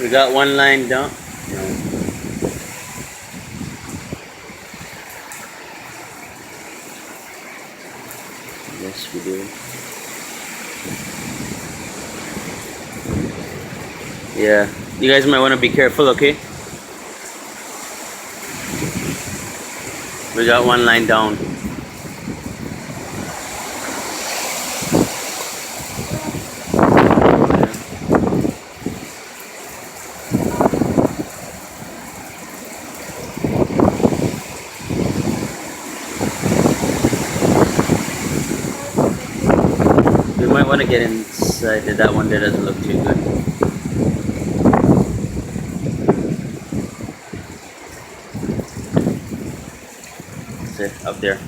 We got one line down. No. Yes, we do. Yeah, you guys might want to be careful, okay? We got one line down. We might want to get inside. That one there doesn't look too good. That's it, up there.